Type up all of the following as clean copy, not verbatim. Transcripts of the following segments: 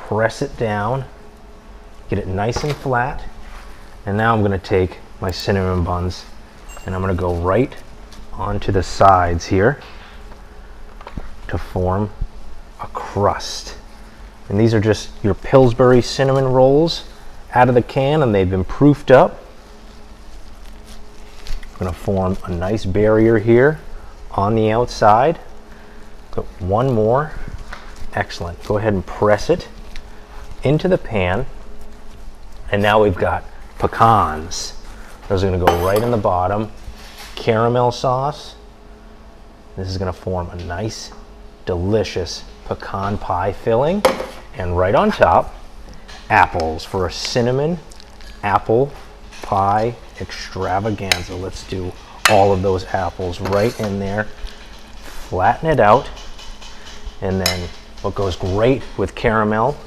press it down, get it nice and flat. And now I'm gonna take my cinnamon buns and I'm gonna go right onto the sides here to form a crust. And these are just your Pillsbury cinnamon rolls out of the can, and they've been proofed up. I'm gonna form a nice barrier here on the outside. Put one more. Excellent. Go ahead and press it into the pan. And now we've got pecans. Those are gonna go right in the bottom. Caramel sauce. This is gonna form a nice, delicious pecan pie filling. And right on top, apples for a cinnamon apple pie extravaganza. Let's do all of those apples right in there. Flatten it out. And then what goes great with caramel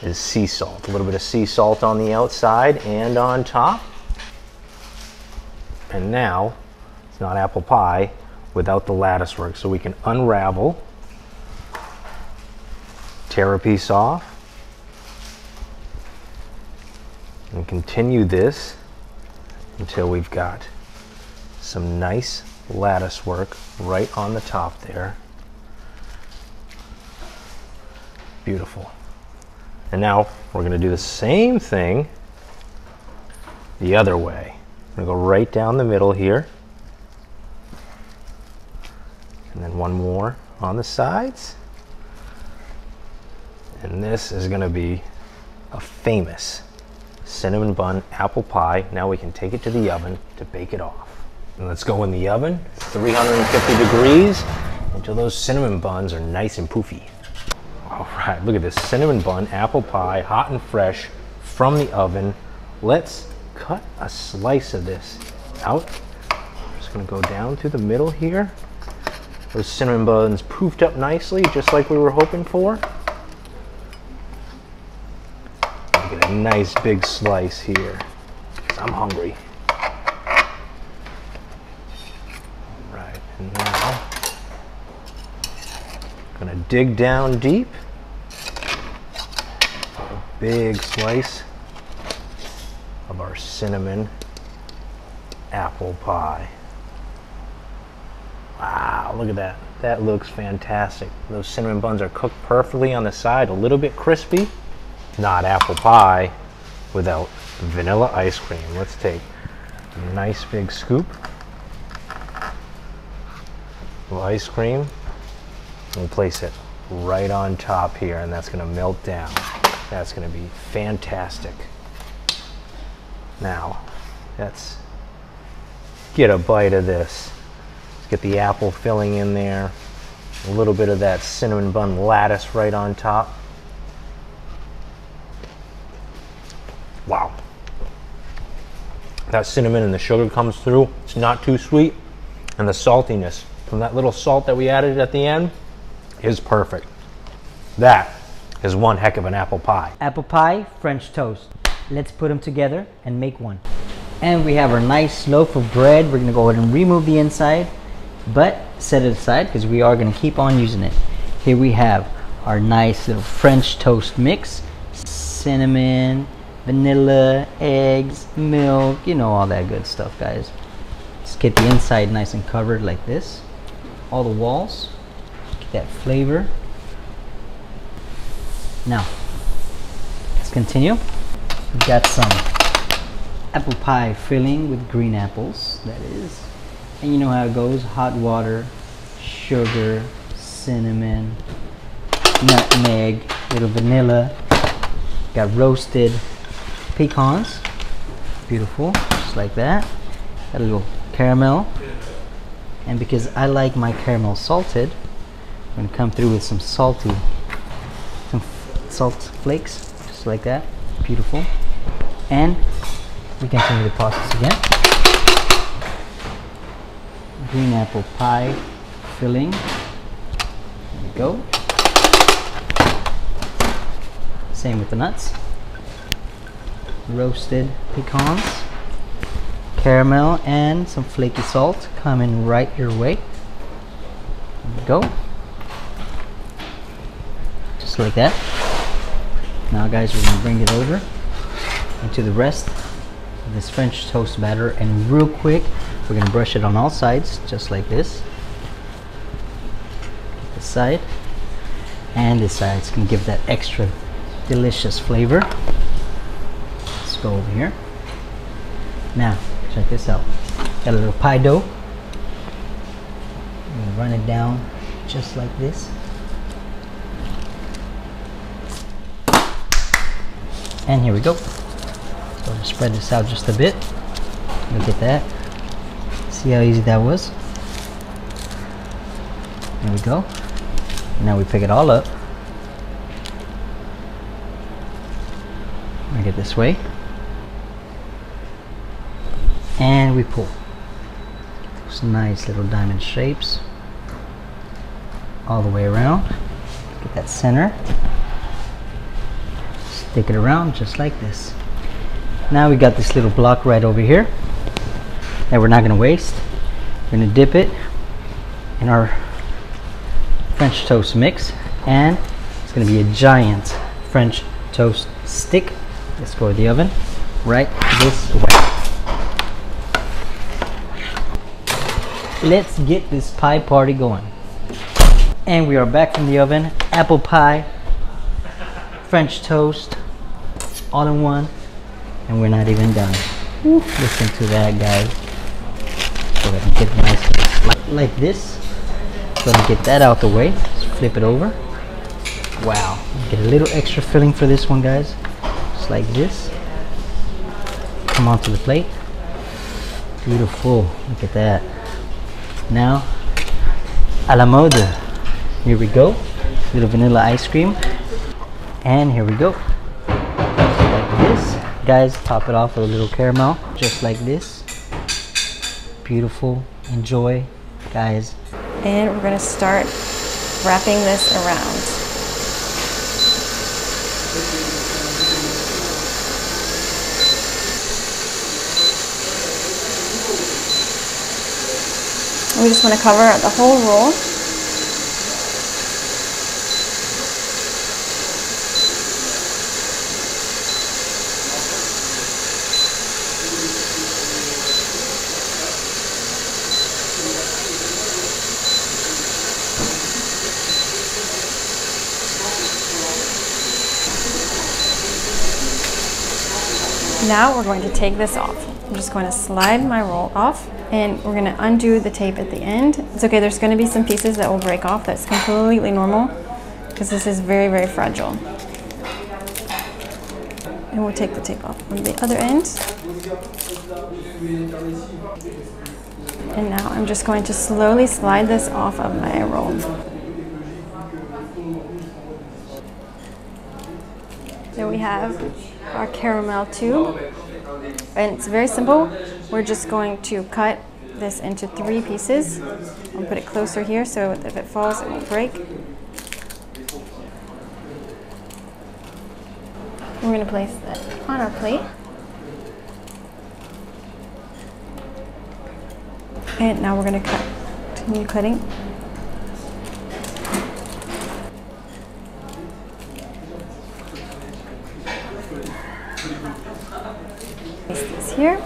is sea salt. A little bit of sea salt on the outside and on top. And now, it's not apple pie without the lattice work. So we can unravel, tear a piece off, and continue this until we've got some nice lattice work right on the top there. Beautiful. And now we're gonna do the same thing the other way. I'm gonna go right down the middle here. And then one more on the sides. And this is gonna be a famous cinnamon bun apple pie. Now we can take it to the oven to bake it off. And let's go in the oven, 350 degrees, until those cinnamon buns are nice and poofy. All right, look at this cinnamon bun apple pie, hot and fresh from the oven. Let's cut a slice of this out. I'm just gonna go down through the middle here. Those cinnamon buns poofed up nicely, just like we were hoping for. Get a nice big slice here, because I'm hungry. All right, and now I'm gonna dig down deep. A big slice of our cinnamon apple pie. Wow, look at that. That looks fantastic. Those cinnamon buns are cooked perfectly on the side, a little bit crispy. Not apple pie without vanilla ice cream. Let's take a nice big scoop of ice cream and we'll place it right on top here, and that's gonna melt down. That's gonna be fantastic. Now, let's get a bite of this. Let's get the apple filling in there. A little bit of that cinnamon bun lattice right on top. Wow. That cinnamon and the sugar comes through. It's not too sweet. And the saltiness from that little salt that we added at the end is perfect. That is one heck of an apple pie. Apple pie, French toast. Let's put them together and make one. And we have our nice loaf of bread. We're gonna go ahead and remove the inside, but set it aside because we are gonna keep on using it. Here we have our nice little French toast mix. Cinnamon, vanilla, eggs, milk, you know, all that good stuff, guys. Just get the inside nice and covered like this. All the walls, get that flavor. Now, let's continue. We've got some apple pie filling with green apples, that is. And you know how it goes, hot water, sugar, cinnamon, nutmeg, little vanilla. Got roasted pecans, beautiful, just like that. Got a little caramel, and because I like my caramel salted, I'm gonna come through with some salt flakes, just like that. Beautiful. And we continue the process again. Green apple pie filling. There we go. Same with the nuts. Roasted pecans, caramel, and some flaky salt coming right your way. There we go. Just like that. Now guys, we're gonna bring it over into the rest of this French toast batter, and real quick, we're gonna brush it on all sides, just like this. This side and this side. It's gonna give that extra delicious flavor. Let's go over here. Now, check this out. Got a little pie dough. I'm gonna run it down just like this. And here we go. So I'll spread this out just a bit. Look at that. See how easy that was? There we go. Now we pick it all up. Bring it this way. And we pull. Those nice little diamond shapes all the way around. Get that center. Stick it around just like this. Now we got this little block right over here that we're not going to waste. We're going to dip it in our French toast mix, and it's going to be a giant French toast stick. Let's go to the oven right this way. Let's get this pie party going. And we are back from the oven. Apple pie, French toast, all in one, and we're not even done. Woo, listen to that, guys. Go ahead and get nice like this. Go ahead and get that out the way. Just flip it over. Wow. Get a little extra filling for this one, guys. Just like this. Come onto the plate. Beautiful. Look at that. Now, a la mode. Here we go. Little vanilla ice cream. And here we go. Like this. Guys, top it off with a little caramel. Just like this. Beautiful. Enjoy, guys. And we're going to start wrapping this around. We just want to cover the whole roll. Now we're going to take this off. I'm just going to slide my roll off, and we're going to undo the tape at the end. It's okay, there's going to be some pieces that will break off. That's completely normal because this is very, very fragile. And we'll take the tape off from the other end. And now I'm just going to slowly slide this off of my roll. There we have our caramel tube, and it's very simple. We're just going to cut this into 3 pieces. I'll put it closer here so if it falls it won't break. We're going to place that on our plate. And now we're going to continue cutting. Place this here.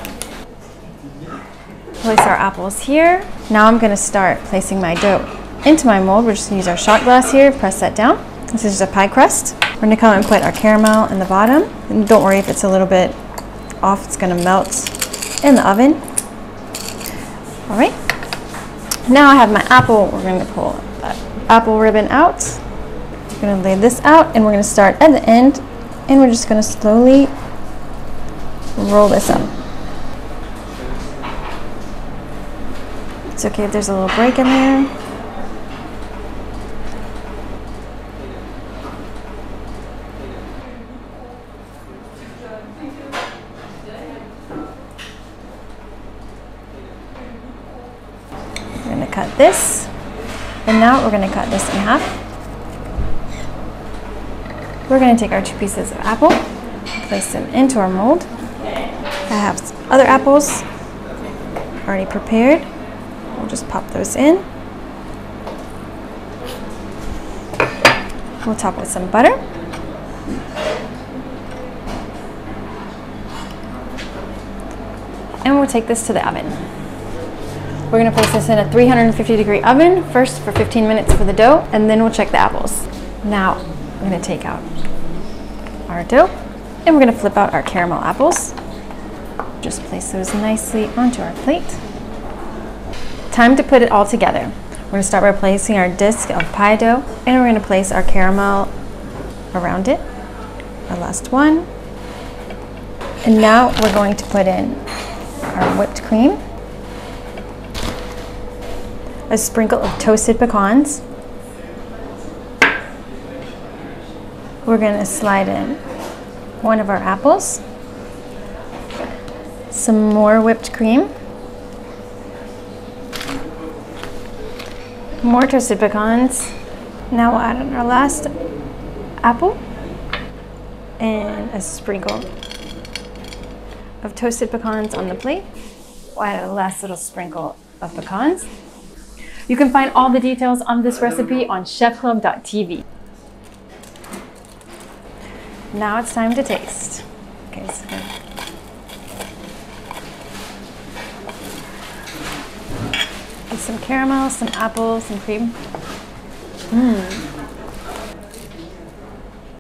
Place our apples here. Now I'm going to start placing my dough into my mold. We're just going to use our shot glass here, press that down. This is just a pie crust. We're going to come and put our caramel in the bottom. And don't worry if it's a little bit off, it's going to melt in the oven. All right. Now I have my apple. We're going to pull that apple ribbon out. We're going to lay this out, and we're going to start at the end, and we're just going to slowly roll this up. It's okay if there's a little break in there. We're going to cut this, and now we're going to cut this in half. We're going to take our 2 pieces of apple, place them into our mold. I have some other apples already prepared. We'll just pop those in. We'll top with some butter. we'll take this to the oven. We're gonna place this in a 350-degree oven, first for 15 minutes for the dough, and then we'll check the apples. Now, we're gonna take out our dough, and we're gonna flip out our caramel apples. Just place those nicely onto our plate. Time to put it all together. We're gonna start by placing our disc of pie dough, and we're gonna place our caramel around it. Our last one. And now we're going to put in our whipped cream, a sprinkle of toasted pecans. We're going to slide in one of our apples, some more whipped cream, more toasted pecans. Now we'll add in our last apple and a sprinkle of toasted pecans on the plate. We'll add a last little sprinkle of pecans. You can find all the details on this recipe on chefclub.tv. Now it's time to taste. Okay, so get some caramel, some apple, some cream.